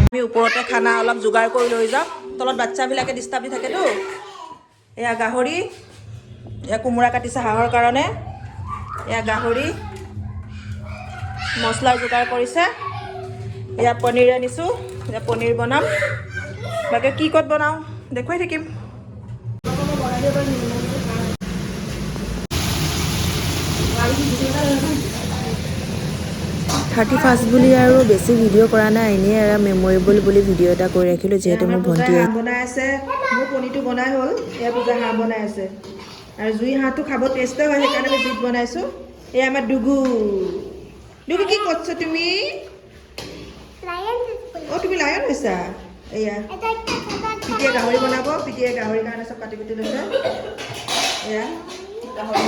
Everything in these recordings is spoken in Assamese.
আমি ওপৰতে খানা অলপ যোগাৰ কৰি লৈ যাওঁ তলত বাচ্চাবিলাকে ডিষ্টাৰ্ব দি থাকেতো এয়া গাহৰি এয়া কোমোৰা কাটিছে হাঁহৰ কাৰণে এয়া গাহৰি মছলাৰ যোগাৰ কৰিছে এয়া পনীৰ আনিছোঁ এয়া পনীৰ বনাম বাকী কি ক'ত বনাওঁ দেখুৱাই থাকিম 31 বুলি আৰু বেছি ভিডিঅ' কৰা নাই এনেই আৰু মেমৰিবল বুলি ভিডিঅ' এটা কৰি ৰাখিলোঁ যিহেতু মোৰ ভণ্টি হাঁহ বনাই আছে মোৰ পনীৰটো বনাই হ'ল এয়া পূজা হাঁহ বনাই আছে আৰু জুই হাঁহটো খাব টেষ্টি হয় সেইকাৰণে আমি জুইত বনাইছোঁ এয়া আমাৰ ডুগু ডুগু কি কৰছ তুমি ও তুমি লায়ন হৈছা এয়া পিটিয়ে গাহৰি বনাব পিটিয়ে গাহৰিৰ কাৰণে চব কাটি কুটি লৈছে এয়া গাহৰি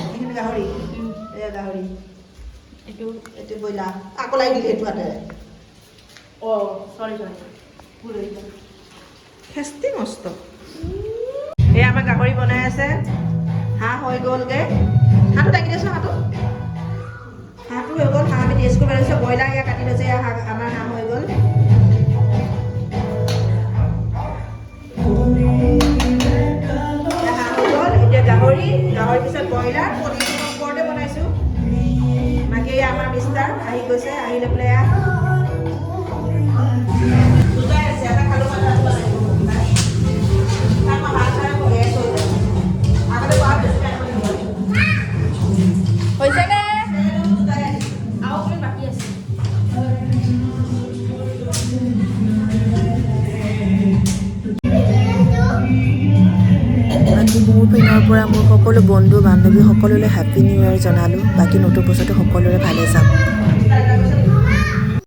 এইখিনি গাহৰি এয়া গাহৰি এইটো এইটো বইলা আকৌ লাগি দিলে এইটো আতে ও সৰি পুৰো খেস্তি মস্ত এয়া আমাৰ গাহৰি বনাই আছে হাঁহ হৈ গ'লগে হাঁহটো দাঙি দিছোঁ হাঁহটো হৈ গ'ল হাঁহ আমি টেষ্ট কৰিব পাৰিছোঁ ব্ৰইলাৰ এয়া কাটি লৈছে এয়া আমাৰ হাঁহ হৈ গ'ল হাঁহ হৈ গ'ল এতিয়া গাহৰি পিছত ব্ৰইলাৰ পনীৰটো ওপৰতে বনাইছোঁ বাকী এয়া আমাৰ মিষ্টাৰ আহি গৈছে আহি লৈ পেলাই দুটাই আছে এটা খালোঁ হৈছেনে আৰু অকণমান বাকী আছে বাকী মোৰ পিনৰ পৰা মোৰ সকলো বন্ধু বান্ধৱী সকলোলৈ হেপী নিউ ইয়েৰ জনালোঁ বাকী নতুন বছৰটো সকলোৰে ভালে যাওক